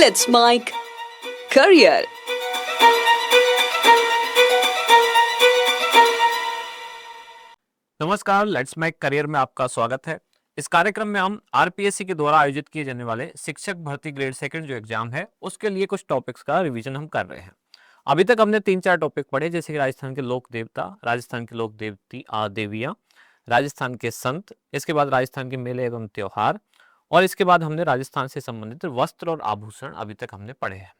Let's Make Career. नमस्कार, let's make career में आपका स्वागत है। इस कार्यक्रम में हम आरपीएससी के द्वारा आयोजित किए जाने वाले शिक्षक भर्ती ग्रेड सेकंड जो एग्जाम है उसके लिए कुछ टॉपिक्स का रिवीजन हम कर रहे हैं। अभी तक हमने 3-4 टॉपिक पढ़े, जैसे कि राजस्थान के लोक देवता, राजस्थान की लोक देवती देवियाँ, राजस्थान के संत, इसके बाद राजस्थान के मेले एवं त्योहार, और इसके बाद हमने राजस्थान से संबंधित वस्त्र और आभूषण अभी तक हमने पढ़े हैं।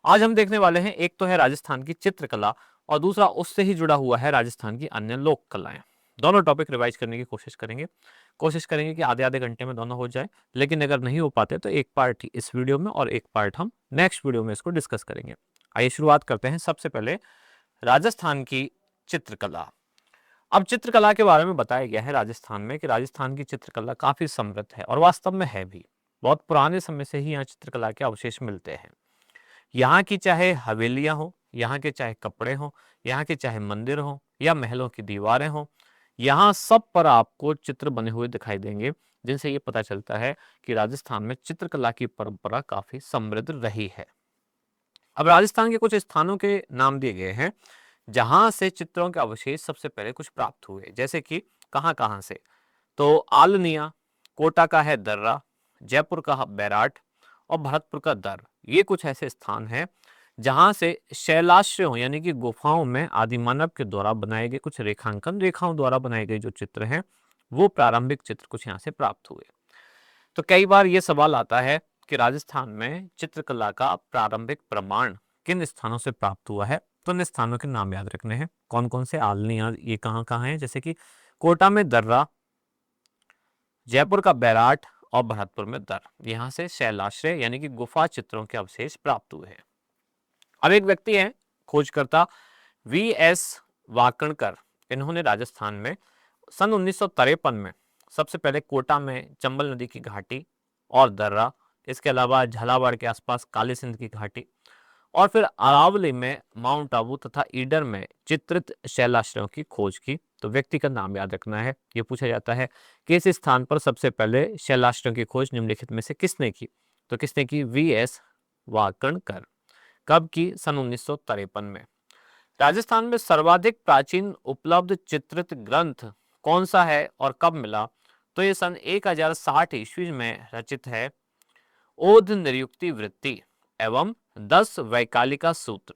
आज हम देखने वाले हैं, एक तो है राजस्थान की चित्रकला और दूसरा उससे ही जुड़ा हुआ है राजस्थान की अन्य लोक कलाएं। दोनों टॉपिक रिवाइज करने की कोशिश करेंगे कि आधे आधे घंटे में दोनों हो जाए, लेकिन अगर नहीं हो पाते तो एक पार्ट इस वीडियो में और एक पार्ट हम नेक्स्ट वीडियो में इसको डिस्कस करेंगे। आइए शुरुआत करते हैं। सबसे पहले राजस्थान की चित्रकला। अब चित्रकला के बारे में बताया गया है राजस्थान में कि राजस्थान की चित्रकला काफी समृद्ध है और वास्तव में है भी। बहुत पुराने समय से ही यहाँ चित्रकला के अवशेष मिलते हैं। यहाँ की चाहे हवेलियां हो, यहाँ के चाहे कपड़े हो, यहाँ के चाहे मंदिर हो या महलों की दीवारें हो, यहाँ सब पर आपको चित्र बने हुए दिखाई देंगे, जिनसे ये पता चलता है कि राजस्थान में चित्रकला की परंपरा काफी समृद्ध रही है। अब राजस्थान के कुछ स्थानों के नाम दिए गए हैं जहां से चित्रों के अवशेष सबसे पहले कुछ प्राप्त हुए, जैसे कि कहां कहां से, तो आलनिया, कोटा का है दर्रा, जयपुर का बैराट और भरतपुर का दर। ये कुछ ऐसे स्थान हैं जहां से शैलाश्रयों यानी कि गुफाओं में आदिमानव के द्वारा बनाए गए कुछ रेखांकन, रेखाओं द्वारा बनाए गए जो चित्र हैं वो प्रारंभिक चित्र कुछ यहाँ से प्राप्त हुए। तो कई बार ये सवाल आता है कि राजस्थान में चित्रकला का प्रारंभिक प्रमाण किन स्थानों से प्राप्त हुआ है, तो इन स्थानों के नाम याद रखने हैं। कौन कौन से आलनिया ये कहाँ कहाँ है, जैसे कि कोटा में दर्रा, जयपुर का बैराट और भरतपुर में दर। यहाँ से शैलाश्रय यानी कि गुफा चित्रों के अवशेष प्राप्त हुए हैं। अब एक व्यक्ति है खोजकर्ता वी.एस. वाकणकर। इन्होंने राजस्थान में सन 1953 में सबसे पहले कोटा में चंबल नदी की घाटी और दर्रा, इसके अलावा झालावाड़ के आसपास काली सिंध की घाटी और फिर अरावली में माउंट आबू तथा ईडर में चित्रित शैलाश्रयों की खोज की। तो व्यक्ति का नाम याद रखना है। ये पूछा जाता है कि इस स्थान पर सबसे पहले शैलाश्रयों की खोज निम्नलिखित में से किसने की, तो किसने की? वी.एस. वाकणकर। कब की? सन 1953 में। राजस्थान में सर्वाधिक प्राचीन उपलब्ध चित्रित ग्रंथ कौन सा है और कब मिला, तो ये सन 1060 ईस्वी में रचित है ओध निरुक्ति वृत्ति एवं 10 वैकालिका सूत्र।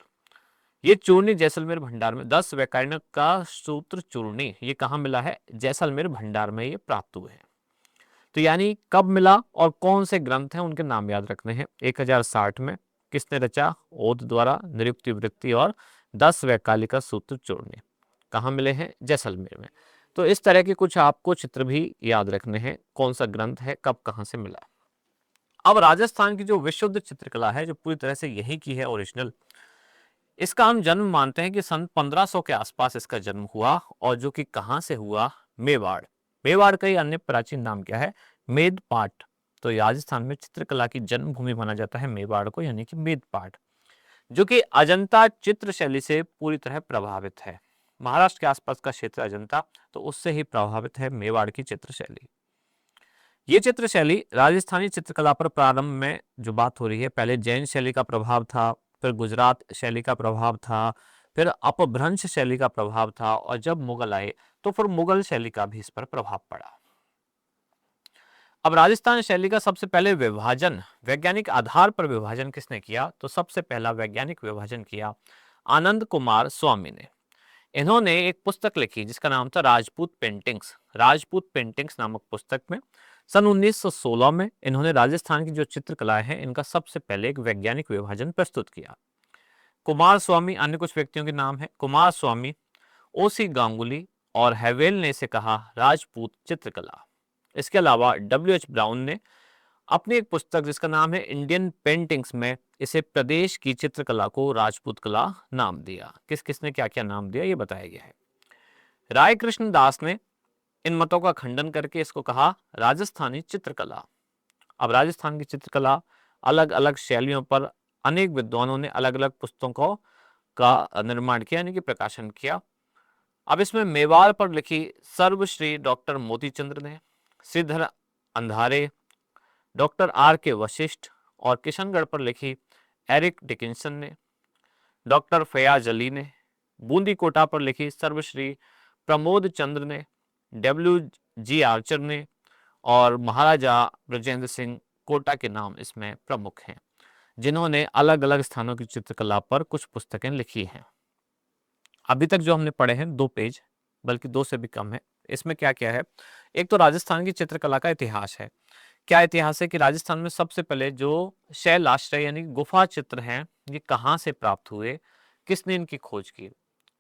ये चूर्णी जैसलमेर भंडार में 10 वैकालिक का सूत्र चूर्णी ये कहाँ मिला है? जैसलमेर भंडार में ये प्राप्त हुए हैं। तो यानी कब मिला और कौन से ग्रंथ हैं उनके नाम याद रखने हैं। 1060 में किसने रचा? ओध द्वारा निरुक्ति वृत्ति और 10 वैकालिका सूत्र चूर्णी। कहाँ मिले हैं? जैसलमेर में। तो इस तरह के कुछ आपको चित्र भी याद रखने हैं, कौन सा ग्रंथ है, कब कहाँ से मिला। अब राजस्थान की जो विशुद्ध चित्रकला है, जो पूरी तरह से यही की है ओरिजिनल, इसका हम जन्म मानते हैं कि सन 1500 के आसपास इसका जन्म हुआ, और जो कि कहां से हुआ? मेवाड़। मेवाड़ का ही अन्य प्राचीन नाम क्या है? मेदपाट। तो राजस्थान में चित्रकला की जन्मभूमि माना जाता है मेवाड़ को, यानी कि मेदपाट, जो कि अजंता चित्र शैली से पूरी तरह प्रभावित है। महाराष्ट्र के आसपास का क्षेत्र अजंता, तो उससे ही प्रभावित है मेवाड़ की चित्र शैली। ये चित्र शैली राजस्थानी चित्रकला पर प्रारंभ में जो बात हो रही है, पहले जैन शैली का प्रभाव था, फिर गुजरात शैली का प्रभाव था, फिर अपभ्रंश शैली का प्रभाव था, और जब मुगल आए तो फिर मुगल शैली का भी इस पर प्रभाव पड़ा। अब राजस्थान शैली का सबसे पहले विभाजन, वैज्ञानिक आधार पर विभाजन किसने किया? तो सबसे पहला वैज्ञानिक विभाजन किया आनंद कुमार स्वामी ने। इन्होंने एक पुस्तक लिखी जिसका नाम था राजपूत पेंटिंग्स। राजपूत पेंटिंग्स नामक पुस्तक में सन 1916 में इन्होंने राजस्थान की जो चित्रकलाएं हैं इनका सबसे पहले एक वैज्ञानिक विभाजन प्रस्तुत किया। कुमार स्वामी, अन्य कुछ व्यक्तियों के नाम है कुमार स्वामी, ओसी गांगुली और हैवेल ने इसे कहा राजपूत चित्रकला। इसके अलावा डब्ल्यू.एच. ब्राउन ने अपनी एक पुस्तक जिसका नाम है इंडियन पेंटिंग्स में इसे प्रदेश की चित्रकला को राजपूत कला नाम दिया। किस किसने क्या क्या नाम दिया ये बताया गया है। राय कृष्ण दास ने इन मतों का खंडन करके इसको कहा राजस्थानी चित्रकला। अब राजस्थान की चित्रकला अलग अलग शैलियों पर अनेक विद्वानों ने अलग अलग पुस्तकों का निर्माण किया, यानी कि प्रकाशन किया। अब इसमें मेवाड़ पर लिखी सर्वश्री डॉक्टर मोतीचंद्र ने, श्रीधर अंधारे, डॉक्टर आर के वशिष्ठ और किशनगढ़ पर लिखी एरिक डिकिंसन ने, डॉक्टर फयाज अली ने, बूंदी कोटा पर लिखी सर्वश्री प्रमोद चंद्र ने, W.G. आर्चर ने और महाराजा ब्रजेंद्र सिंह कोटा के नाम इसमें प्रमुख हैं, जिन्होंने अलग अलग स्थानों की चित्रकला पर कुछ पुस्तकें लिखी हैं। अभी तक जो हमने पढ़े हैं 2 पेज, बल्कि 2 से भी कम है। इसमें क्या क्या है, एक तो राजस्थान की चित्रकला का इतिहास है। क्या इतिहास है कि राजस्थान में सबसे पहले जो शैल आश्रय यानी गुफा चित्र हैं, ये कहाँ से प्राप्त हुए, किसने इनकी खोज की।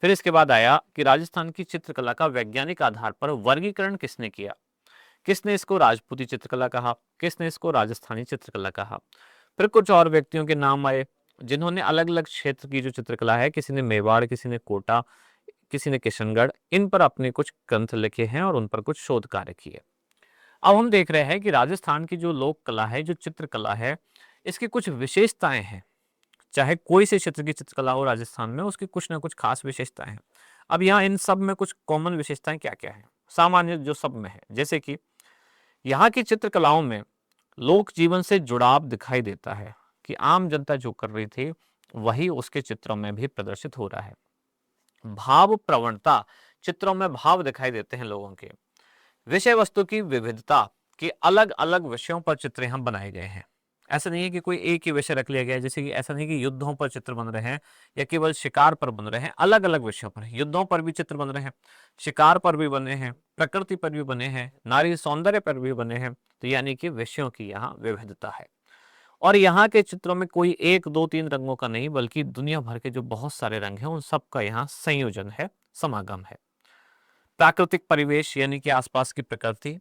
फिर इसके बाद आया कि राजस्थान की चित्रकला का वैज्ञानिक आधार पर वर्गीकरण किसने किया, किसने इसको राजपूती चित्रकला कहा, किसने इसको राजस्थानी चित्रकला कहा। फिर कुछ और व्यक्तियों के नाम आए जिन्होंने अलग अलग क्षेत्र की जो चित्रकला है, किसी ने मेवाड़, किसी ने कोटा, किसी ने किशनगढ़, इन पर अपने कुछ ग्रंथ लिखे हैं और उन पर कुछ शोध कार्य किए। अब हम देख रहे हैं कि राजस्थान की जो लोक कला है, जो चित्रकला है, इसकी कुछ विशेषताएं हैं। चाहे कोई से क्षेत्र की चित्रकला हो राजस्थान में, उसकी कुछ ना कुछ खास विशेषताएं हैं। अब यहाँ इन सब में कुछ कॉमन विशेषताएं क्या क्या है, सामान्य जो सब में है, जैसे कि यहाँ की चित्रकलाओं में लोक जीवन से जुड़ाव दिखाई देता है कि आम जनता जो कर रही थी वही उसके चित्रों में भी प्रदर्शित हो रहा है। भाव प्रवणता, चित्रों में भाव दिखाई देते हैं लोगों के। विषय वस्तु की विविधता, कि अलग अलग विषयों पर चित्र यहाँ बनाए गए हैं। ऐसा नहीं है कि कोई एक ही विषय रख लिया गया है, जैसे कि ऐसा नहीं कि युद्धों पर चित्र बन रहे हैं या केवल शिकार पर बन रहे हैं। अलग अलग विषयों पर, युद्धों पर भी चित्र बन रहे हैं, शिकार पर भी बने हैं, प्रकृति पर भी बने हैं, नारी सौंदर्य पर भी बने हैं। तो यानी कि विषयों की यहाँ विविधता है। और यहाँ के चित्रों में कोई 1 2 3 रंगों का नहीं, बल्कि दुनिया भर के जो बहुत सारे रंग हैं उन सब का यहाँ संयोजन है, समागम है। प्राकृतिक परिवेश यानी कि आसपास की प्रकृति,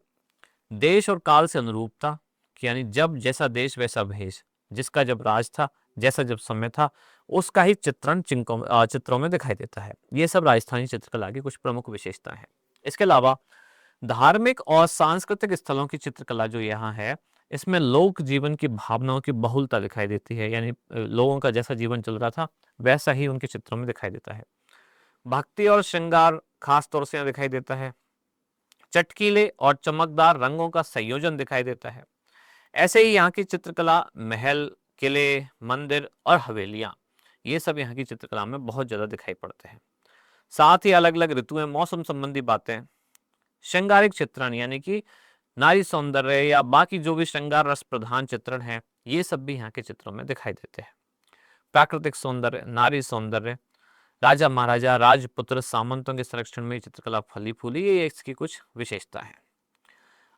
देश और काल से अनुरूपता, कि यानी जब जैसा देश वैसा भेष, जिसका जब राज था, जैसा जब समय था, उसका ही चित्रण चित्रों में दिखाई देता है। ये सब राजस्थानी चित्रकला की कुछ प्रमुख विशेषताएं हैं। इसके अलावा धार्मिक और सांस्कृतिक स्थलों की चित्रकला जो यहाँ है, इसमें लोक जीवन की भावनाओं की बहुलता दिखाई देती है, यानी लोगों का जैसा जीवन चल रहा था वैसा ही उनके चित्रों में दिखाई देता है। भक्ति और श्रृंगार खास तौर से यहाँ दिखाई देता है। चटकीले और चमकदार रंगों का संयोजन दिखाई देता है। ऐसे ही यहाँ की चित्रकला महल, किले, मंदिर और हवेलियां, ये सब यहाँ की चित्रकला में बहुत ज्यादा दिखाई पड़ते हैं। साथ ही अलग अलग ऋतुएं, मौसम संबंधी बातें, श्रृंगारिक चित्रण यानी कि नारी सौंदर्य या बाकी जो भी श्रृंगार रस प्रधान चित्रण है, ये सब भी यहाँ के चित्रों में दिखाई देते हैं। प्राकृतिक सौंदर्य, नारी सौंदर्य, राजा महाराजा, राजपुत्र, सामंतों के संरक्षण में चित्रकला फली फूली, ये इसकी कुछ विशेषता है।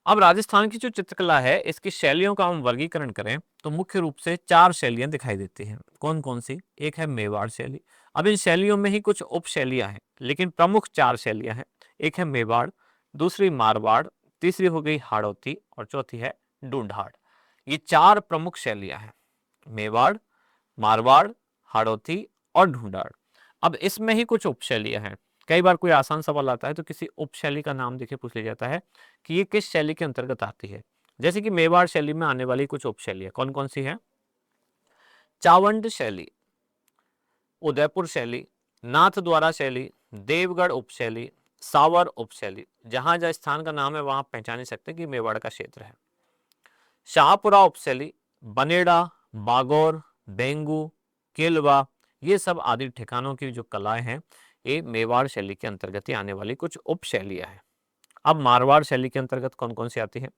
अब राजस्थान की जो चित्रकला है, इसकी शैलियों का हम वर्गीकरण करें तो मुख्य रूप से 4 शैलियां दिखाई देती हैं। कौन कौन सी? एक है मेवाड़ शैली। अब इन शैलियों में ही कुछ उप शैलियां हैं, लेकिन प्रमुख 4 शैलियां हैं। एक है मेवाड़, दूसरी मारवाड़, तीसरी हो गई हाड़ौती और चौथी है ढूंढाड़। ये 4 प्रमुख शैलियां हैं, मेवाड़, मारवाड़, हाड़ौती और ढूंढाड़। अब इसमें ही कुछ उपशैलियां हैं। कई बार कोई आसान सवाल आता है तो किसी उपशैली का नाम देके पूछ लिया जाता है कि ये किस शैली के अंतर्गत आती है। जैसे कि मेवाड़ शैली में आने वाली कुछ उपशैलियां कौन कौन सी है? चावंड शैली, उदयपुर शैली, नाथद्वारा शैली, देवगढ़ उपशैली, सावर उपशैली। जहां जहां स्थान का नाम है वहां पहचान नहीं सकते कि मेवाड़ का क्षेत्र है। शाहपुरा उपशैली, बनेड़ा, बागौर, बेंगू, केलवा, ये सब आदि ठिकानों की जो कलाएं हैं, ये मेवाड़ शैली के अंतर्गत ही आने वाली कुछ उप शैलियां हैं। अब मारवाड़ शैली के अंतर्गत कौन कौन सी आती है?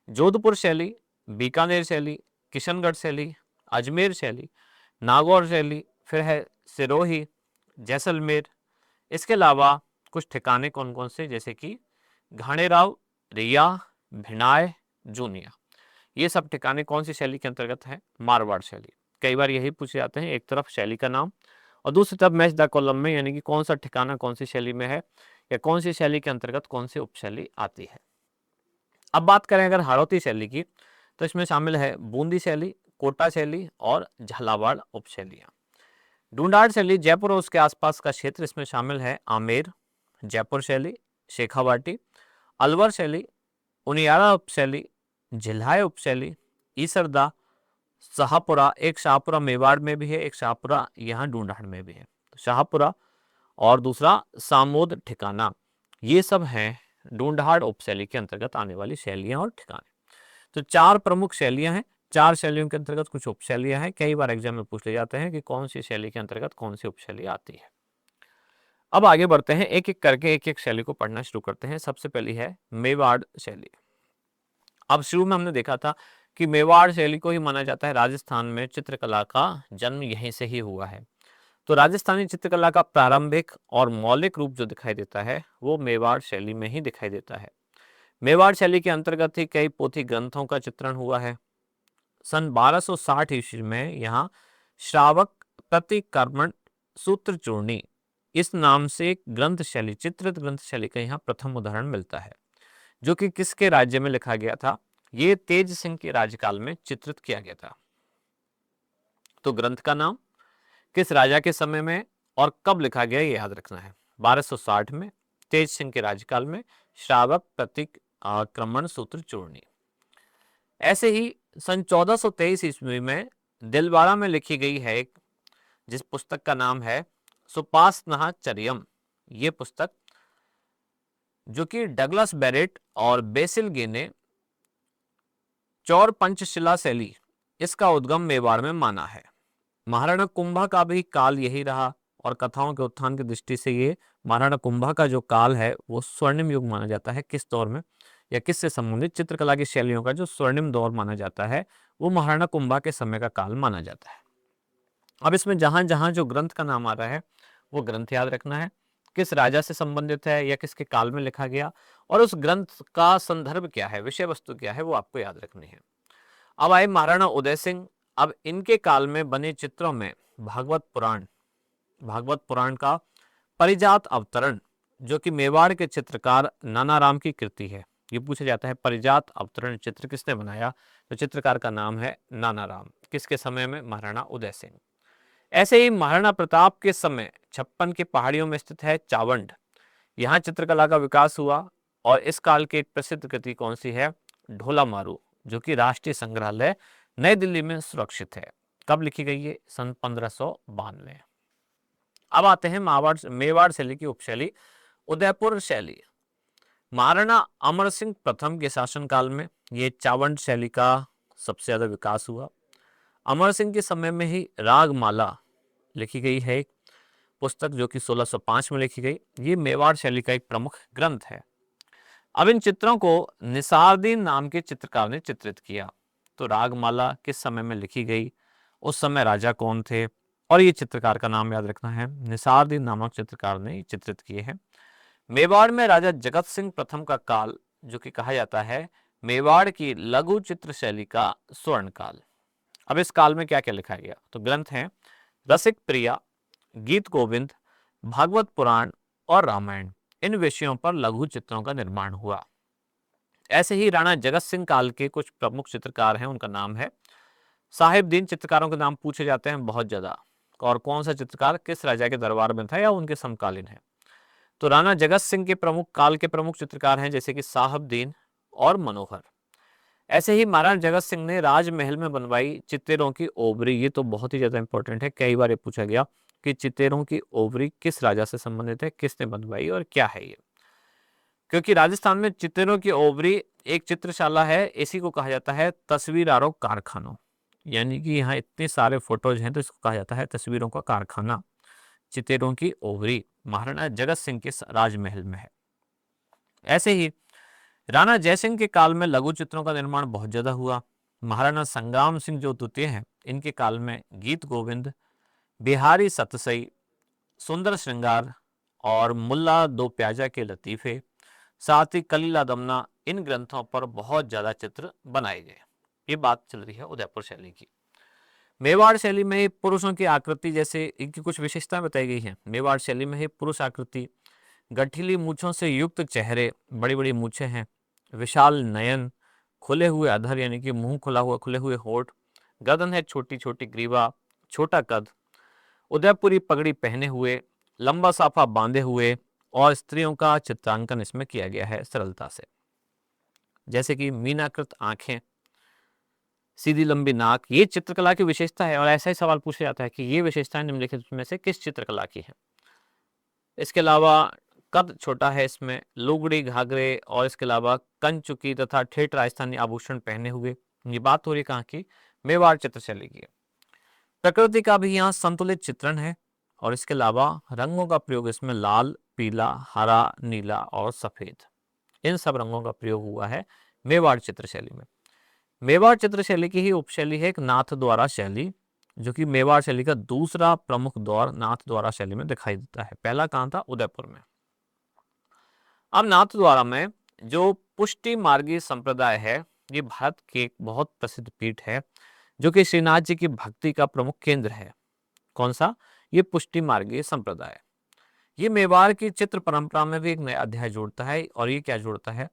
जोधपुर शैली, बीकानेर शैली, किशनगढ़ शैली, अजमेर शैली, नागौर शैली, फिर है सिरोही, जैसलमेर। इसके अलावा कुछ ठिकाने कौन कौन से, जैसे कि घाणेराव, रिया, भिनाय, जूनिया। ये सब ठिकाने कौन सी शैली के अंतर्गत है? मारवाड़ शैली। कई बार यही पूछे जाते हैं, एक तरफ शैली का नाम और दूसरी तरफ मैच द कॉलम में, यानी कि कौन सा ठिकाना कौन सी शैली में है या कौन सी शैली के अंतर्गत कौन सी उपशैली आती है। अब बात करें अगर हाड़ौती शैली की, तो इसमें शामिल है बूंदी शैली, कोटा शैली और झालावाड़ उपशैलियां। ढूंढाड़ शैली जयपुर और उसके आसपास का क्षेत्र, इसमें शामिल है आमेर, जयपुर शैली, शेखावाटी, अलवर शैली, उनियारा उपशैली, झिल्हाय उपशैली, ईसरदा, शाहपुरा। एक शाहपुरा मेवाड़ में भी है, एक शाहपुरा यहाँ ढूंढाड़ में भी है। शाहपुरा और दूसरा सामोद ठिकाना, ये सब हैं ढूंढाड़ उपशैली के अंतर्गत आने वाली शैलियां और ठिकाने। तो 4 प्रमुख शैलियां हैं, 4 शैलियों के अंतर्गत कुछ उपशैलियां हैं। कई बार एग्जाम में पूछ ले जाते हैं कि कौन सी शैली के अंतर्गत कौन सी उपशैली आती है। अब आगे बढ़ते हैं, एक एक करके एक एक शैली को पढ़ना शुरू करते हैं। सबसे पहली है मेवाड़ शैली। अब शुरू में हमने देखा था कि मेवाड़ शैली को ही माना जाता है राजस्थान में चित्रकला का जन्म यहीं से ही हुआ है। तो राजस्थानी चित्रकला का प्रारंभिक और मौलिक रूप जो दिखाई देता है वो मेवाड़ शैली में ही दिखाई देता है। मेवाड़ शैली के अंतर्गत ही कई पोथी ग्रंथों का चित्रण हुआ है। सन 1260 ईस्वी में यहाँ श्रावक प्रतिकर्मण सूत्र चूर्णी इस नाम से एक ग्रंथ शैली, चित्रित ग्रंथ शैली का यहाँ प्रथम उदाहरण मिलता है, जो कि किसके राज्य में लिखा गया था? ये तेज सिंह के राज्यकाल में चित्रित किया गया था। तो ग्रंथ का नाम, किस राजा के समय में और कब लिखा गया, ये याद रखना है। 1260 में तेज सिंह के राज्यकाल में श्रावक प्रतिक्रमण सूत्र चूर्णी। ऐसे ही सन 1423 ईस्वी में दिलवाड़ा में लिखी गई है एक, जिस पुस्तक का नाम है सुपासना चरियम। ये पुस्तक जो कि डगलस बैरेट और बेसिल गे ने चौर पंचशिला शैली, इसका उद्गम मेवाड़ में माना है। महाराणा कुंभा का भी काल यही रहा और कथाओं के उत्थान की दृष्टि से ये महाराणा कुंभा का जो काल है वो स्वर्णिम युग माना जाता है। किस दौर में या किससे संबंधित चित्रकला की शैलियों का जो स्वर्णिम दौर माना जाता है वो महाराणा कुंभा के समय का काल माना जाता है। अब इसमें जहां जहां जो ग्रंथ का नाम आ रहा है वो ग्रंथ याद रखना है, किस राजा से संबंधित है या किसके काल में लिखा गया, और उस ग्रंथ का संदर्भ क्या है, विषय वस्तु क्या है, वो आपको याद रखनी है। अब आए महाराणा उदय सिंह। अब इनके काल में बने चित्रों में भागवत पुराण का परिजात अवतरण, जो कि मेवाड़ के चित्रकार नानाराम की कृति है। ये पूछा जाता है परिजात अवतरण चित्र किसने बनाया, तो चित्रकार का नाम है नानाराम। किसके समय में? महाराणा उदय सिंह। ऐसे ही महाराणा प्रताप के समय 56 की पहाड़ियों में स्थित है चावंड, यहाँ चित्रकला का विकास हुआ। और इस काल की एक प्रसिद्ध कृति कौन सी है? ढोला मारू, जो कि राष्ट्रीय संग्रहालय नई दिल्ली में सुरक्षित है। कब लिखी गई है? सन 1592। अब आते हैं मेवाड़ शैली की उपशैली उदयपुर शैली। महाराणा अमर सिंह प्रथम के शासनकाल में ये चावंड शैली का सबसे ज्यादा विकास हुआ। अमर सिंह के समय में ही रागमाला लिखी गई है एक पुस्तक, जो कि 1605 में लिखी गई। ये मेवाड़ शैली का एक प्रमुख ग्रंथ है। अब इन चित्रों को निसारदीन नाम के चित्रकार ने चित्रित किया। तो रागमाला किस समय में लिखी गई, उस समय राजा कौन थे, और ये चित्रकार का नाम याद रखना है। निसारदीन नामक चित्रकार ने चित्रित किए हैं। मेवाड़ में राजा जगत सिंह प्रथम का काल, जो कि कहा जाता है मेवाड़ की लघु चित्र शैली का स्वर्ण काल। अब इस काल में क्या क्या लिखा गया? तो ग्रंथ हैं रसिक प्रिया, गीत गोविंद, भागवत पुराण और रामायण। इन विषयों पर लघु चित्रों का निर्माण हुआ। ऐसे ही राणा जगत सिंह काल के कुछ प्रमुख चित्रकार हैं, उनका नाम है साहिबदीन। चित्रकारों के नाम पूछे जाते हैं बहुत ज्यादा, और कौन सा चित्रकार किस राजा के दरबार में था या उनके समकालीन है। तो राणा जगत सिंह के प्रमुख काल के प्रमुख चित्रकार हैं जैसे कि साहिबदीन और मनोहर। ऐसे ही महाराणा जगत सिंह ने राजमहल में बनवाई चित्तेरों की ओबरी। ये तो बहुत ही ज्यादा इंपॉर्टेंट है, कई बार ये पूछा गया कि चित्तेरों की ओबरी किस राजा से संबंधित है, किसने बनवाई और क्या है ये। क्योंकि राजस्थान में चित्तेरों की ओबरी एक चित्रशाला है, इसी को कहा जाता है तस्वीरारों कारखानों। यानी कि यहाँ इतने सारे फोटोज हैं तो इसको कहा जाता है तस्वीरों का कारखाना। चित्तेरों की ओबरी महाराणा जगत सिंह के राजमहल में है। ऐसे ही राणा जयसिंह के काल में लघु चित्रों का निर्माण बहुत ज्यादा हुआ। महाराणा संग्राम सिंह जो द्वितीय हैं, इनके काल में गीत गोविंद, बिहारी सतसई, सुंदर श्रृंगार और मुल्ला दो प्याजा के लतीफे, साथ ही कलीला दमना, इन ग्रंथों पर बहुत ज्यादा चित्र बनाए गए। ये बात चल रही है उदयपुर शैली की। मेवाड़ शैली में ही पुरुषों की आकृति जैसे इनकी कुछ विशेषताएं बताई गई हैं। मेवाड़ शैली में ही पुरुष आकृति, गठीली मूछों से युक्त चेहरे, बड़ी बड़ी मूछें हैं, विशाल नयन, खुले हुए अधर यानी कि मुंह खुला हुआ, खुले हुए होठ, गर्दन है छोटी छोटी, ग्रीवा, छोटा कद, उदयपुरी पगड़ी पहने हुए, लंबा साफा बांधे हुए, और स्त्रियों का चित्रांकन इसमें किया गया है सरलता से, जैसे कि मीनाकृत आंखें, सीधी लंबी नाक। ये चित्रकला की विशेषता है और ऐसा ही सवाल पूछा जाता है कि ये विशेषताएं निम्नलिखित में से किस चित्रकला की है। इसके अलावा कद छोटा है इसमें, लुगड़ी घाघरे और इसके अलावा कंचुकी तथा ठेठ राजस्थानी आभूषण पहने हुए, ये बात हो रही कहाँ की, मेवाड़ चित्रशैली की। प्रकृति का भी यहाँ संतुलित चित्रण है और इसके अलावा रंगों का प्रयोग इसमें लाल, पीला, हरा, नीला और सफेद, इन सब रंगों का प्रयोग हुआ है मेवाड़ चित्रशैली में। मेवाड़ चित्रशैली की ही उपशैली है एक नाथ द्वारा शैली, जो कि मेवाड़ शैली का दूसरा प्रमुख दौर नाथ द्वारा शैली में दिखाई देता है। पहला कहाँ था, उदयपुर में। अब नाथ द्वारा में जो पुष्टि मार्गी संप्रदाय है, ये भारत के एक बहुत प्रसिद्ध पीठ है, जो कि श्रीनाथ जी की भक्ति का प्रमुख केंद्र है। कौन सा, ये पुष्टि मार्गी संप्रदाय। ये मेवाड़ की चित्र परंपरा में भी एक नया अध्याय जोड़ता है। और ये क्या जोड़ता है,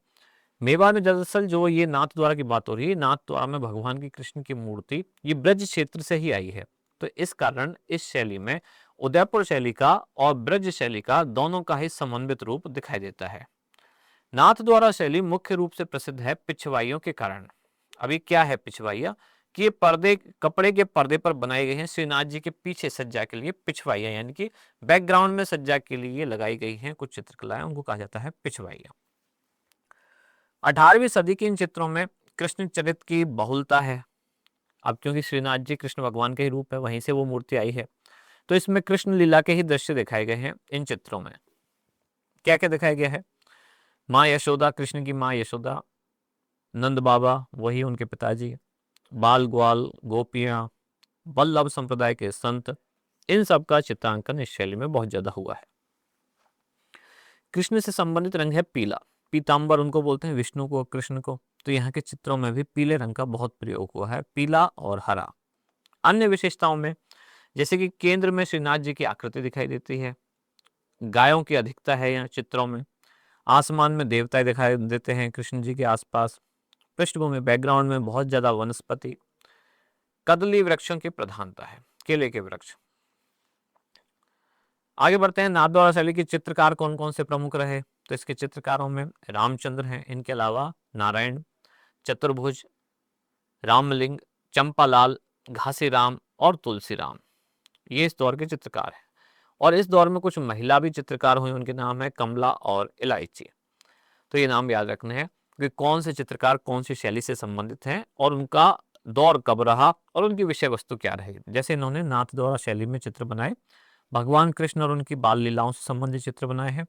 मेवाड़ में दरअसल जो ये नाथ द्वारा की बात हो रही है, नाथ द्वारा में भगवान की कृष्ण की मूर्ति ये ब्रज क्षेत्र से ही आई है। तो इस कारण इस शैली में उदयपुर शैली का और ब्रज शैली का दोनों का ही समन्वित रूप दिखाई देता है। नाथ द्वारा शैली मुख्य रूप से प्रसिद्ध है पिछवाइयों के कारण। अभी क्या है पिछवाइया, कि ये पर्दे, कपड़े के पर्दे पर बनाए गए हैं श्रीनाथ जी के पीछे सज्जा के लिए पिछवाइया, यानी कि बैकग्राउंड में सज्जा के लिए लगाई गई हैं कुछ चित्रकलाएं, उनको कहा जाता है पिछवाइया। 18वीं सदी के इन चित्रों में कृष्ण चरित्र की बहुलता है। अब क्योंकि श्रीनाथ जी कृष्ण भगवान के ही रूप है, वहीं से वो मूर्ति आई है, तो इसमें कृष्ण लीला के ही दृश्य दिखाए गए हैं इन चित्रों में। क्या क्या दिखाया गया है, माँ यशोदा, कृष्ण की माँ यशोदा, नंद बाबा वही उनके पिताजी, बाल ग्वाल, गोपियां, वल्लभ संप्रदाय के संत, इन सब का चित्रांकन इस शैली में बहुत ज्यादा हुआ है। कृष्ण से संबंधित रंग है पीला, पीतांबर उनको बोलते हैं विष्णु को, कृष्ण को। तो यहाँ के चित्रों में भी पीले रंग का बहुत प्रयोग हुआ है, पीला और हरा। अन्य विशेषताओं में जैसे कि केंद्र में श्रीनाथ जी की आकृति दिखाई देती है, गायों की अधिकता है यहाँ चित्रों में, आसमान में देवताएं दिखाई देते हैं कृष्ण जी के आसपास, पृष्ठभूमि बैकग्राउंड में बहुत ज्यादा वनस्पति, कदली वृक्षों की प्रधानता है, केले के वृक्ष। आगे बढ़ते हैं, नाथ द्वारा शैली के चित्रकार कौन कौन से प्रमुख रहे। तो इसके चित्रकारों में रामचंद्र हैं, इनके अलावा नारायण, चतुर्भुज, रामलिंग, चंपालाल, घासीराम और तुलसीराम, ये इस दौर के चित्रकार हैं। और इस दौर में कुछ महिला भी चित्रकार हुई, उनके नाम है कमला और इलायची। तो ये नाम याद रखने हैं कि कौन से चित्रकार कौन सी शैली से संबंधित हैं और उनका दौर कब रहा और उनकी विषय वस्तु क्या रही। जैसे इन्होंने नाथ द्वारा शैली में चित्र बनाए, भगवान कृष्ण और उनकी बाल लीलाओं से संबंधित चित्र बनाए हैं।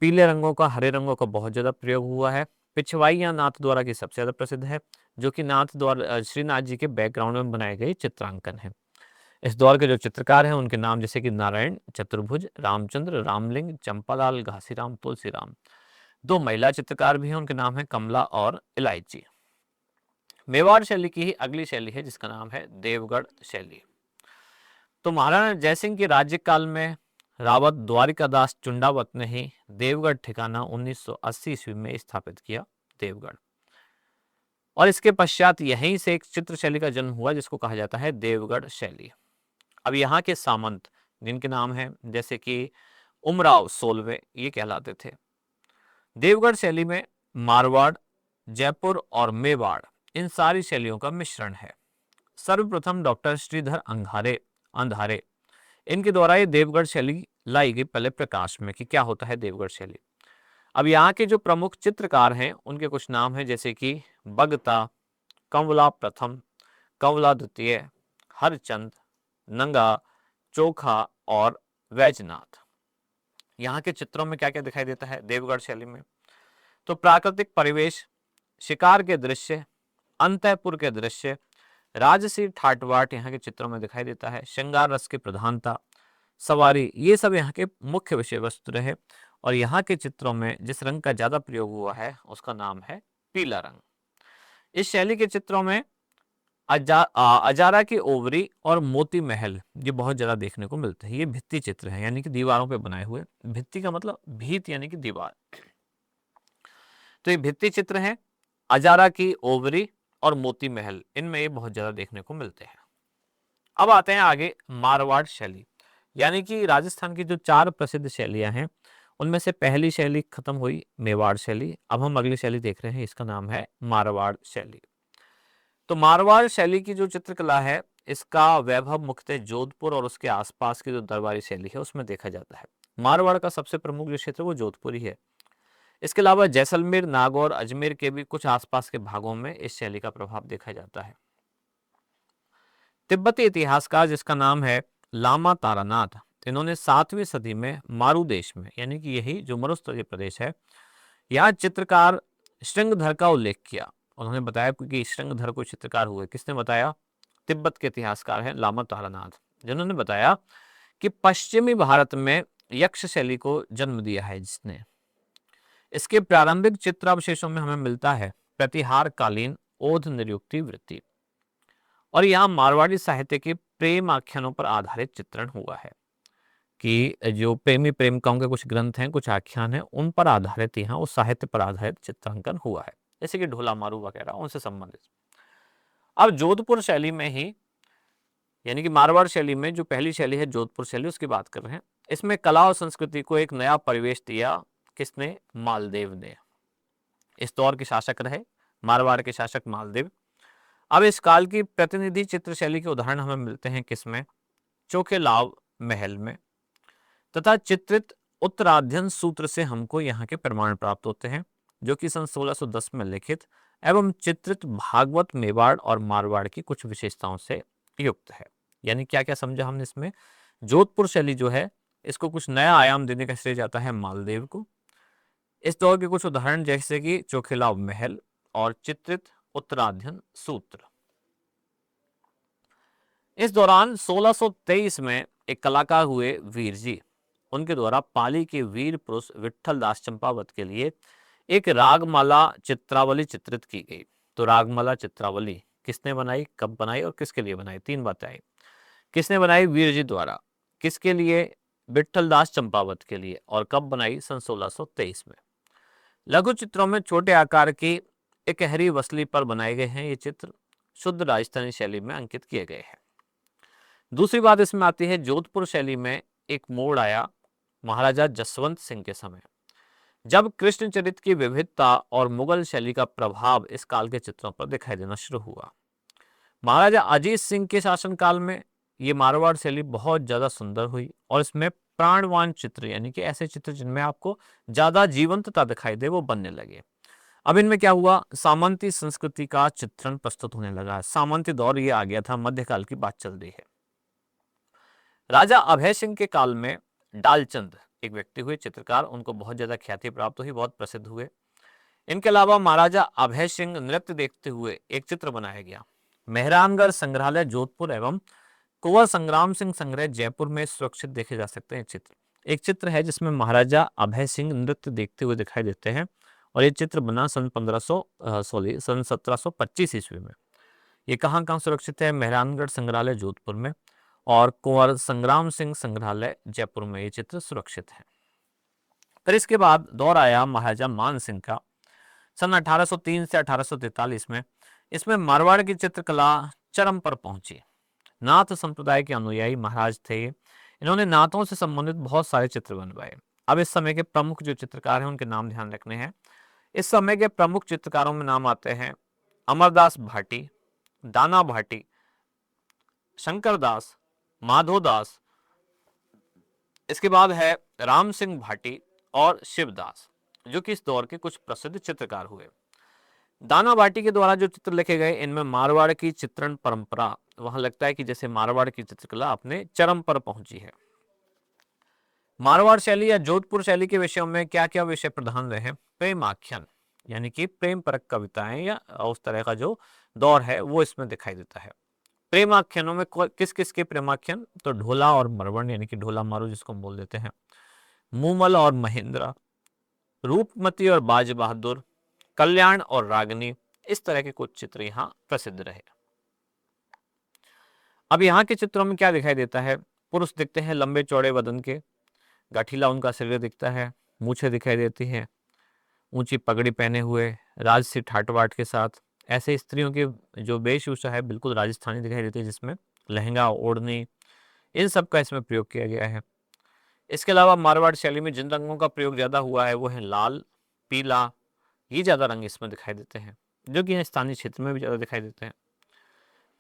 पीले रंगों का, हरे रंगों का बहुत ज्यादा प्रयोग हुआ है। पिछवाइयां नाथ द्वारा की सबसे ज्यादा प्रसिद्ध है, जो कि नाथ द्वारा श्रीनाथ जी के बैकग्राउंड में बनाए गए चित्रांकन है। इस दौर के जो चित्रकार हैं उनके नाम जैसे कि नारायण, चतुर्भुज, रामचंद्र, रामलिंग, चंपालाल, घासीराम, तुलसीराम। दो महिला चित्रकार भी हैं, उनके नाम है कमला और इलायची। मेवाड़ शैली की ही अगली शैली है जिसका नाम है देवगढ़ शैली। तो महाराणा जयसिंह के राज्यकाल में रावत द्वारिकादास चुंडावत ने ही देवगढ़ ठिकाना 1980 ईस्वी में स्थापित किया, देवगढ़। और इसके पश्चात यहीं से एक चित्र शैली का जन्म हुआ जिसको कहा जाता है देवगढ़ शैली। अब यहाँ के सामंत जिनके नाम है जैसे कि उमराव सोलवे, ये कहलाते थे। देवगढ़ शैली में मारवाड़, जयपुर और मेवाड़, इन सारी शैलियों का मिश्रण है। सर्वप्रथम डॉक्टर श्रीधर अंधारे, इनके द्वारा ये देवगढ़ शैली लाई गई पहले प्रकाश में कि क्या होता है देवगढ़ शैली। अब यहाँ के जो प्रमुख चित्रकार हैं उनके कुछ नाम हैं जैसे कि बगता, कंवला प्रथम, कंवला द्वितीय, हरचंद, नंगा, चोखा और वैजनाथ। यहाँ के चित्रों में क्या क्या दिखाई देता है देवगढ़ शैली में, तो प्राकृतिक परिवेश, शिकार के दृश्य, अंतःपुर के दृश्य, राजसी ठाटबाट यहाँ के चित्रों में दिखाई देता है, श्रृंगार रस की प्रधानता, सवारी, ये सब यहाँ के मुख्य विषय वस्तु रहे। और यहाँ के चित्रों में जिस रंग का ज्यादा प्रयोग हुआ है उसका नाम है पीला रंग। इस शैली के चित्रों में अजारा की ओवरी और मोती महल ये बहुत ज्यादा देखने को मिलते हैं। ये भित्ति चित्र है, यानी कि दीवारों पे बनाए हुए, भित्ति का मतलब भीत यानी कि दीवार। तो ये भित्ति चित्र है, अजारा की ओवरी और मोती महल, इनमें ये बहुत ज्यादा देखने को मिलते हैं। अब आते हैं आगे मारवाड़ शैली, यानी कि राजस्थान की जो 4 प्रसिद्ध शैलियां हैं उनमें से पहली शैली खत्म हुई मेवाड़ शैली। अब हम अगली शैली देख रहे हैं, इसका नाम है मारवाड़ शैली। तो मारवाड़ शैली की जो चित्रकला है इसका वैभव मुख्यतः जोधपुर और उसके आसपास की जो दरबारी शैली है उसमें देखा जाता है। मारवाड़ का सबसे प्रमुख जो क्षेत्र वो जोधपुर ही है। इसके अलावा जैसलमेर, नागौर, अजमेर के भी कुछ आसपास के भागों में इस शैली का प्रभाव देखा जाता है। तिब्बती इतिहासकार जिसका नाम है लामा तारानाथ, इन्होंने 7वीं सदी में मारू देश में, यानी कि यही जो मरुस्थलीय प्रदेश है, यहाँ चित्रकार श्रृंगधर का उल्लेख किया। उन्होंने बताया कि श्रृंगधर कोई चित्रकार हुए। किसने बताया? तिब्बत के इतिहासकार हैं लामा तारानाथ, जिन्होंने बताया कि पश्चिमी भारत में यक्ष शैली को जन्म दिया है जिसने। इसके प्रारंभिक चित्रावशेषों में हमें मिलता है प्रतिहार कालीन ओध निरुक्ति वृत्ति, और यहाँ मारवाड़ी साहित्य के प्रेम आख्यानों पर आधारित चित्रण हुआ है कि जो प्रेमी प्रेमिकाओं के कुछ ग्रंथ हैं, कुछ आख्यान हैं, उन पर आधारित यहाँ उस साहित्य पर आधारित चित्रांकन हुआ है, जैसे कि ढोला मारू वगैरह उनसे संबंधित। अब जोधपुर शैली में ही, यानी कि मारवाड़ शैली में जो पहली शैली है जोधपुर शैली, उसकी बात कर रहे हैं। इसमें कला और संस्कृति को एक नया परिवेश दिया किसने? मालदेव ने। इस दौर के शासक रहे मारवाड़ के शासक मालदेव। अब इस काल की प्रतिनिधि चित्र शैली के उदाहरण हमें मिलते हैं किसमें? चोखेलाव महल में, तथा चित्रित उत्तराध्ययन सूत्र से हमको यहाँ के प्रमाण प्राप्त होते हैं, जो कि सन 1610 में लिखित एवं चित्रित भागवत मेवाड़ और मारवाड़ की कुछ विशेषताओं से युक्त है। यानी क्या क्या समझा हमने इसमें? जोधपुर शैली जो है इसको कुछ नया आयाम देने का श्रेय जाता है मालदेव को। इस दौर के कुछ उदाहरण जैसे कि चोखेलाव महल और चित्रित उत्तराध्ययन सूत्र। इस दौरान 1623 में एक कलाकार हुए वीर जी, उनके द्वारा पाली के वीर पुरुष विट्ठल दास चंपावत के लिए एक रागमाला चित्रावली चित्रित की गई। तो रागमाला चित्रावली किसने बनाई, कब बनाई और किसके लिए बनाई? 3 बातें आई। किसने बनाई? वीर जी द्वारा। किसके लिए? विट्ठल दास चंपावत के लिए। और कब बनाई? सन 1623 में। लघु चित्रों में छोटे आकार की इकहरी वसली पर बनाए गए हैं ये चित्र, शुद्ध राजस्थानी शैली में अंकित किए गए हैं। दूसरी बात इसमें आती है, जोधपुर शैली में एक मोड़ आया महाराजा जसवंत सिंह के समय, जब कृष्णचरित की विविधता और मुगल शैली का प्रभाव इस काल के चित्रों पर दिखाई देना शुरू हुआ। महाराजा अजीत सिंह के शासनकाल में ये मारवाड़ शैली बहुत ज्यादा सुंदर हुई और इसमें प्राणवान चित्र, यानी कि ऐसे चित्र जिनमें आपको ज्यादा जीवंतता दिखाई दे, वो बनने लगे। अब इनमें क्या हुआ? सामंती संस्कृति का चित्रण प्रस्तुत होने लगा। सामंती दौर ये आ गया था, मध्यकाल की बात चल रही है। राजा अभय सिंह के काल में डालचंद एक व्यक्ति हुए चित्रकार, उनको बहुत ज्यादा ख्याति प्राप्त हुई, बहुत प्रसिद्ध हुए। इनके अलावा महाराजा अभय सिंह नृत्य देखते हुए एक चित्र बनाया गया। मेहरानगढ़ संग्रहालय जोधपुर एवं कुंवर संग्राम सिंह संग्रह जयपुर में सुरक्षित देखे जा सकते हैं चित्र। एक चित्र है जिसमें महाराजा अभय सिंह नृत्य देखते हुए दिखाई देते हैं, और ये चित्र बना सन 1725 ईस्वी में। ये कहाँ सुरक्षित है? मेहरानगढ़ संग्रहालय जोधपुर में और कुंवर संग्राम सिंह संग्रहालय जयपुर में ये चित्र सुरक्षित है। फिर इसके बाद दौर आया महाराजा मान सिंह का, सन 1803 से 1843 में। इसमें मारवाड़ की चित्रकला चरम पर पहुंची। नाथ संप्रदाय के अनुयायी महाराज थे, इन्होंने नाथों से संबंधित बहुत सारे चित्र बनवाए। अब इस समय के प्रमुख जो चित्रकार हैं उनके नाम ध्यान रखने हैं। इस समय के प्रमुख चित्रकारों में नाम आते हैं अमरदास भाटी, दाना भाटी, शंकर दास, माधो दास, इसके बाद है राम सिंह भाटी और शिवदास, जो कि इस दौर के कुछ प्रसिद्ध चित्रकार हुए। दाना भाटी के द्वारा जो चित्र लिखे गए, इनमें मारवाड़ की चित्रण परंपरा, वहां लगता है कि जैसे मारवाड़ की चित्रकला अपने चरम पर पहुंची है। मारवाड़ शैली या जोधपुर शैली के विषयों में क्या क्या विषय प्रधान रहे? प्रेम आख्यान, यानी कि प्रेम परक कविताएं या उस तरह का जो दौर है वो इसमें दिखाई देता है। प्रेम आख्यानों में किस किस के प्रेमाख्यान? तो ढोला और मरवण, यानी कि ढोला मारू जिसको हम बोल देते हैं, मूमल और महेंद्रा, रूपमती और बाज बहादुर, कल्याण और रागनी, इस तरह के कुछ चित्र यहाँ प्रसिद्ध रहे। अब यहाँ के चित्रों में क्या दिखाई देता है? पुरुष दिखते हैं लंबे चौड़े वदन के, गठीला उनका शरीर दिखता है, मूछें दिखाई देती हैं, ऊंची पगड़ी पहने हुए, राजसी ठाटवाट के साथ। ऐसे स्त्रियों की जो वेशभूषा है बिल्कुल राजस्थानी दिखाई देती है, जिसमें लहंगा, ओढ़नी, इन सब का इसमें प्रयोग किया गया है। इसके अलावा मारवाड़ शैली में जिन रंगों का प्रयोग ज्यादा हुआ है वो है लाल, पीला, ये ज्यादा रंग इसमें दिखाई देते हैं, जो कि स्थानीय क्षेत्र में भी ज्यादा दिखाई देते हैं।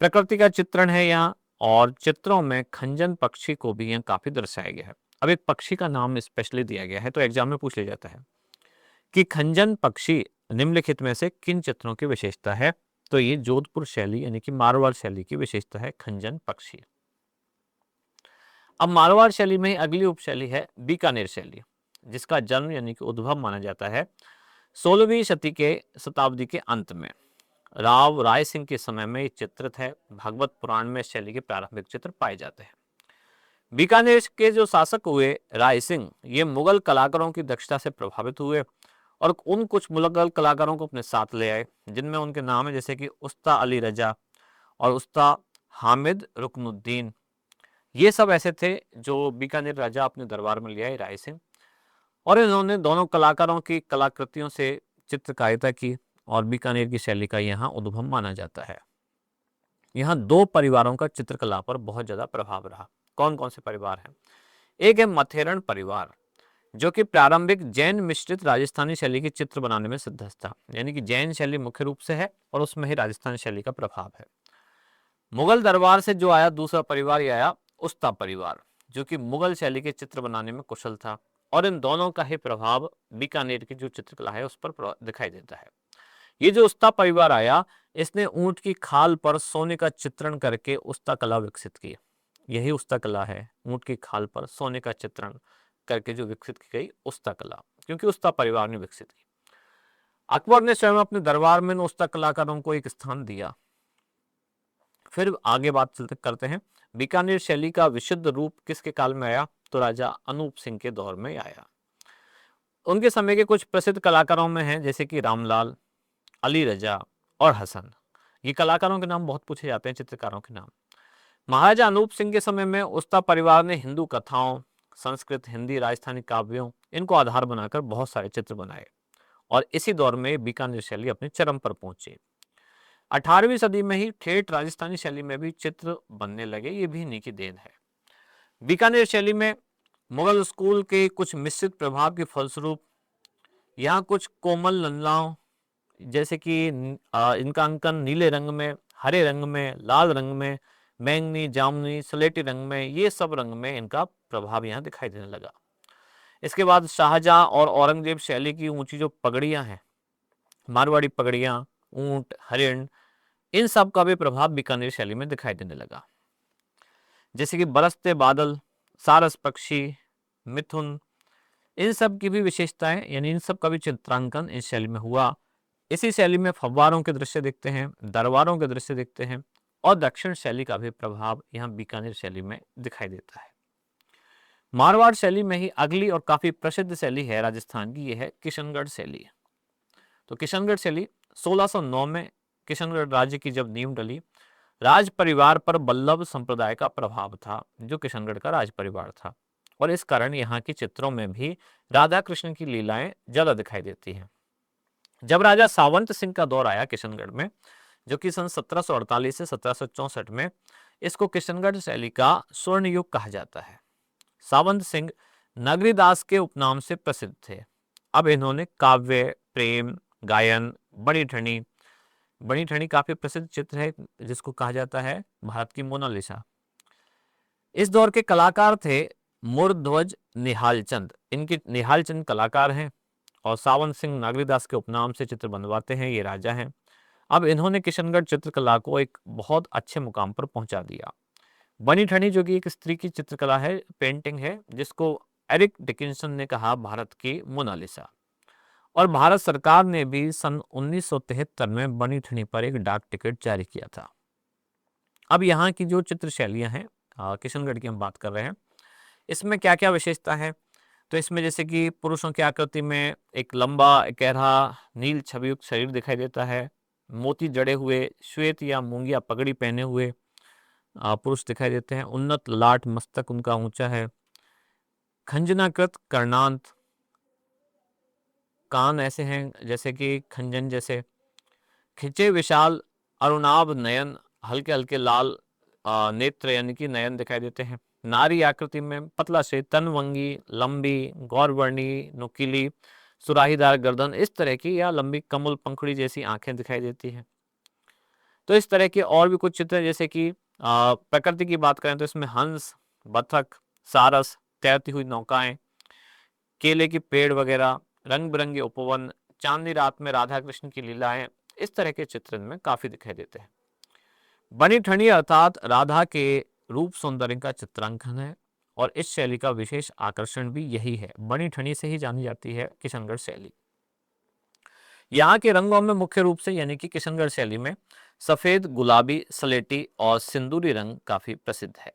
प्रकृति का चित्रण है यहाँ, और चित्रों में खंजन पक्षी को भी यहाँ काफी दर्शाया गया है। अब एक पक्षी का नाम स्पेशली दिया गया है, तो एग्जाम में पूछ लिया जाता है कि खंजन पक्षी निम्नलिखित में से किन चित्रों की विशेषता है? तो ये जोधपुर शैली यानी कि मारवाड़ शैली की विशेषता है खंजन पक्षी। अब मारवाड़ शैली में ही अगली उपशैली है बीकानेर शैली, जिसका जन्म यानी कि उद्भव माना जाता है 16वीं शताब्दी के अंत में राव राय सिंह के समय में ये चित्रित है। भागवत पुराण में इस शैली के प्रारंभिक चित्र पाए जाते हैं। बीकानेर के जो शासक हुए राय सिंह, ये मुगल कलाकारों की दक्षता से प्रभावित हुए और उन कुछ मुगल कलाकारों को अपने साथ ले आए, जिनमें उनके नाम है जैसे कि उस्ता अली रजा और उस्ता हामिद रुकनुद्दीन। ये सब ऐसे थे जो बीकानेर राजा अपने दरबार में ले आए राय सिंह, और इन्होंने दोनों कलाकारों की कलाकृतियों से चित्रकारिता की और बीकानेर की शैली का यहाँ उद्भव माना जाता है। यहाँ दो परिवारों का चित्रकला पर बहुत ज्यादा प्रभाव रहा। कौन कौन से परिवार हैं? एक है मथेरण परिवार, जो कि प्रारंभिक जैन मिश्रित राजस्थानी शैली के चित्र बनाने में सिद्धस्त था, यानी कि जैन शैली मुख्य रूप से है और उसमें ही राजस्थानी शैली का प्रभाव है। मुगल दरबार से जो आया दूसरा परिवार, ये आया उस्ता परिवार, जो कि मुगल शैली के चित्र बनाने में कुशल था, और इन दोनों का ही प्रभाव बीकानेर की जो चित्रकला है उस पर दिखाई देता है। ये जो उस्ता परिवार आया, इसने ऊंट की खाल पर सोने का चित्रण करके उस्ता कला विकसित की। यही उस्ता कला है, ऊंट की खाल पर सोने का चित्रण करके जो विकसित की गई उस्ता कला, क्योंकि उस्ता परिवार ने विकसित की। अकबर ने स्वयं अपने दरबार में उस्ता कलाकारों को एक स्थान दिया। फिर आगे बात चलते करते हैं, बीकानेर शैली का विशुद्ध रूप किसके काल में आया? तो राजा अनूप सिंह के दौर में आया। उनके समय के कुछ प्रसिद्ध कलाकारों में हैं जैसे कि रामलाल, अली रजा और हसन। ये कलाकारों के नाम बहुत पूछे जाते हैं, चित्रकारों के नाम। महाराजा अनूप सिंह के समय में उस्ता परिवार ने हिंदू कथाओं, संस्कृत, हिंदी, राजस्थानी काव्यों, इनको आधार बनाकर बहुत सारे चित्र बनाए, और इसी दौर में बीकानेर शैली अपने चरम पर पहुंची। 18वीं सदी में ही ठेठ राजस्थानी शैली में भी चित्र बनने लगे, ये भी इन्हीं की देन है। बीकानेर शैली में मुगल स्कूल के कुछ मिश्रित प्रभाव के फलस्वरूप यहाँ कुछ कोमल ललनाओं जैसे कि इनका अंकन नीले रंग में, हरे रंग में, लाल रंग में, बैंगनी, जामुनी, स्लेटी रंग में, ये सब रंग में इनका प्रभाव यहाँ दिखाई देने लगा। इसके बाद शाहजहां और औरंगजेब शैली की ऊंची जो पगड़ियां हैं, मारवाड़ी पगड़ियां, ऊंट, हरिण, इन सब का भी प्रभाव बीकानेर शैली में दिखाई देने लगा। जैसे कि बरसते बादल, सारस पक्षी, मिथुन, इन सब की भी विशेषताएं, यानी इन सब का भी चित्रांकन इस शैली में हुआ। इसी शैली में फव्वारों के दृश्य दिखते हैं, दरबारों के दृश्य दिखते हैं, और दक्षिण शैली का भी प्रभाव यहाँ बीकानेर शैली में दिखाई देता है। मारवाड़ शैली में ही अगली और काफी प्रसिद्ध शैली है राजस्थान की, यह है किशनगढ़ शैली। तो किशनगढ़ शैली 1609 में किशनगढ़ राज्य की जब नींव डली, राज परिवार पर बल्लभ संप्रदाय का प्रभाव था, जो किशनगढ़ का राज परिवार था, और इस कारण यहाँ के चित्रों में भी राधा कृष्ण की लीलाएं ज्यादा दिखाई देती हैं। जब राजा सावंत सिंह का दौर आया किशनगढ़ में, जो कि सन 1748 से 1764 में, इसको किशनगढ़ शैली का स्वर्ण युग कहा जाता है। सावंत सिंह नगरीदास के उपनाम से प्रसिद्ध थे। अब इन्होंने काव्य, प्रेम, गायन, बड़ी ठनी काफी प्रसिद्ध चित्र है, जिसको कहा जाता है भारत की मोनालिसा। इस दौर के कलाकार थे मुरध्वज निहालचंद, इनके निहालचंद कलाकार हैं, और सावंत सिंह नागरीदास के उपनाम से चित्र बनवाते हैं, ये राजा हैं। अब इन्होंने किशनगढ़ चित्रकला को एक बहुत अच्छे मुकाम पर पहुंचा दिया। बनी ठनी जो कि एक स्त्री की चित्रकला है, पेंटिंग है, जिसको एरिक डिकिंसन ने कहा भारत की मोनालिसा, और भारत सरकार ने भी सन 1973 में बनी ठनी पर एक डाक टिकट जारी किया था। अब यहाँ की जो चित्र शैलियां हैं, किशनगढ़ की हम बात कर रहे हैं, इसमें क्या क्या विशेषता है? तो इसमें जैसे कि पुरुषों की आकृति में एक लंबा, गहरा, नील छवियुक्त शरीर दिखाई देता है, मोती जड़े हुए श्वेत या मूंगिया पगड़ी पहने हुए पुरुष दिखाई देते हैं, उन्नत लाट, मस्तक उनका ऊंचा है, खंजनाकृत कर्णांत, कान ऐसे हैं जैसे कि खंजन जैसे, खिंचे विशाल अरुणाभ नयन, हल्के हल्के लाल नेत्र यानी कि नयन दिखाई देते हैं, नारी आकृति में पतला से तनवंगी, लंबी, गौरवर्णी, नुकीली, सुराहीदार गर्दन, इस तरह की, या लंबी कमल पंखुड़ी जैसी आंखें दिखाई देती हैं। तो इस तरह के और भी कुछ चित्र, जैसे कि प्रकृति की बात करें तो इसमें हंस, बतख, सारस, तैरती हुई नौकाएं, केले की पेड़ वगैरह, रंग बिरंगे उपवन, चांदनी रात में राधा कृष्ण की लीलाएं, इस तरह के चित्रण में काफी दिखाई देते हैं। बनी ठनी अर्थात राधा के रूप सौंदर्य का चित्रांकन है और इस शैली का विशेष आकर्षण भी यही है। बनी ठनी से ही जानी जाती है किशनगढ़ शैली। यहाँ के रंगों में मुख्य रूप से यानी कि किशनगढ़ शैली में सफेद, गुलाबी, सलेटी और सिंदूरी रंग काफी प्रसिद्ध है।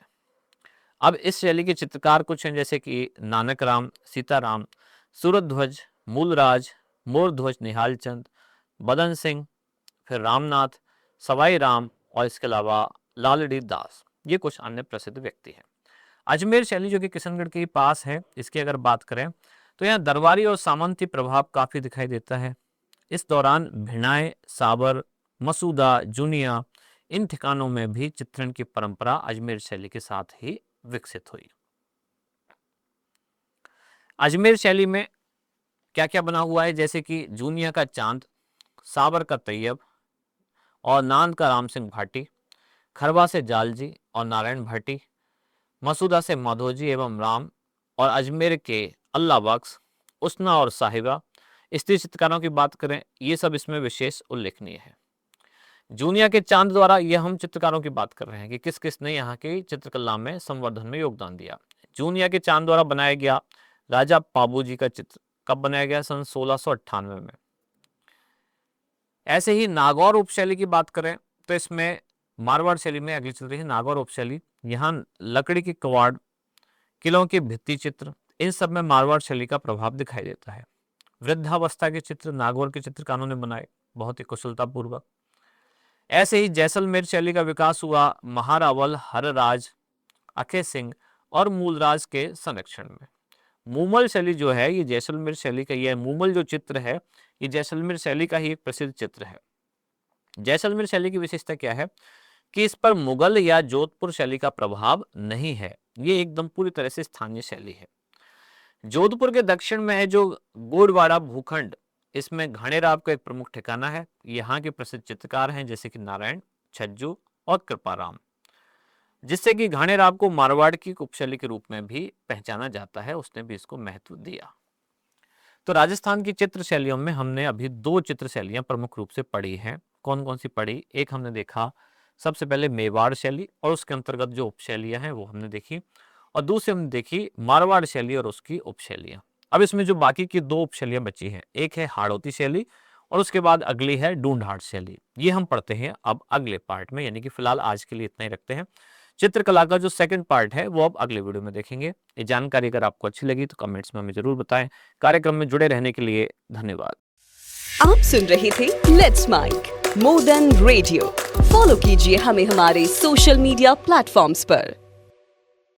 अब इस शैली के चित्रकार कुछ हैं जैसे कि नानक राम, सीताराम, सूरध्वज, मूलराज, मोरध्वज निहाल चंद, बदन सिंह, फिर रामनाथ, सवाई राम और इसके अलावा लालड़ी दास, ये कुछ अन्य प्रसिद्ध व्यक्ति हैं। अजमेर शैली जो कि किशनगढ़ के पास है, इसकी अगर बात करें तो यहाँ दरबारी और सामंती प्रभाव काफी दिखाई देता है। इस दौरान भिनाय, साबर, मसूदा, जुनिया, इन ठिकानों में भी चित्रण की परंपरा अजमेर शैली के साथ ही विकसित हुई। अजमेर शैली में क्या क्या बना हुआ है जैसे कि जूनिया का चांद, साबर का तैयब और नांद का राम सिंह भाटी, खरवा से जालजी और नारायण भाटी, मसूदा से माधोजी एवं राम और अजमेर के अल्लाह बख्श, उसना और साहिबा। स्त्री चित्रकारों की बात करें, ये सब इसमें विशेष उल्लेखनीय है। जूनिया के चांद द्वारा ये हम चित्रकारों की बात कर रहे हैं कि किस किस ने यहाँ की चित्रकला में संवर्धन में योगदान दिया। जूनिया के चांद द्वारा बनाया गया राजा पाबू जी का चित्र कब बनाया गया? सन 1698 में। ऐसे ही नागौर उपशैली की बात करें तो इसमें मारवाड़ शैली में अगली चल रही है नागौर उपशैली। यहाँ लकड़ी की कवाड़, किलों के भित्ति चित्र, इन सब में मारवाड़ शैली का प्रभाव दिखाई देता है। वृद्धावस्था के चित्र नागौर के चित्रकारों ने बनाए बहुत ही कुशलता पूर्वक। ऐसे ही जैसलमेर शैली का विकास हुआ महारावल, हरराज, अखे सिंह और मूलराज के संरक्षण में। मूमल शैली जो है ये जैसलमेर शैली का, ये मूमल जो चित्र है ये जैसलमेर शैली का ही एक प्रसिद्ध चित्र है। जैसलमेर शैली की विशेषता क्या है कि इस पर मुगल या जोधपुर शैली का प्रभाव नहीं है, ये एकदम पूरी तरह से स्थानीय शैली है। जोधपुर के दक्षिण में है जो गोडवाड़ा भूखंड, इसमें घाणेराव का एक प्रमुख ठिकाना है। यहाँ के प्रसिद्ध चित्रकार हैं जैसे कि नारायण, छज्जू और कृपाराम, जिससे कि घाणेराव को मारवाड़ की उपशैली के रूप में भी पहचाना जाता है, उसने भी इसको महत्व दिया। तो राजस्थान की चित्र शैलियों में हमने अभी 2 चित्र शैलियां प्रमुख रूप से पढ़ी हैं। कौन कौन सी पढ़ी? एक हमने देखा सबसे पहले मेवाड़ शैली और उसके अंतर्गत जो उपशैलियां हैं वो हमने देखी, और दूसरी हमने देखी मारवाड़ शैली और उसकी उपशैलियां। अब इसमें जो बाकी की 2 उपशैलियां बची हैं, एक है हाड़ौती शैली और उसके बाद अगली है ढूंढाड़ शैली। ये हम पढ़ते हैं अब अगले पार्ट में, यानी कि फिलहाल आज के लिए इतना ही रखते हैं। चित्रकला का जो सेकंड पार्ट है वो अब अगले वीडियो में देखेंगे। ये जानकारी अगर आपको अच्छी लगी तो कमेंट्स में हमें जरूर बताएं। कार्यक्रम में जुड़े रहने के लिए धन्यवाद। आप सुन रहे थे let's mike more than radio. Follow कीजिए हमें हमारे सोशल मीडिया प्लेटफॉर्म्स पर।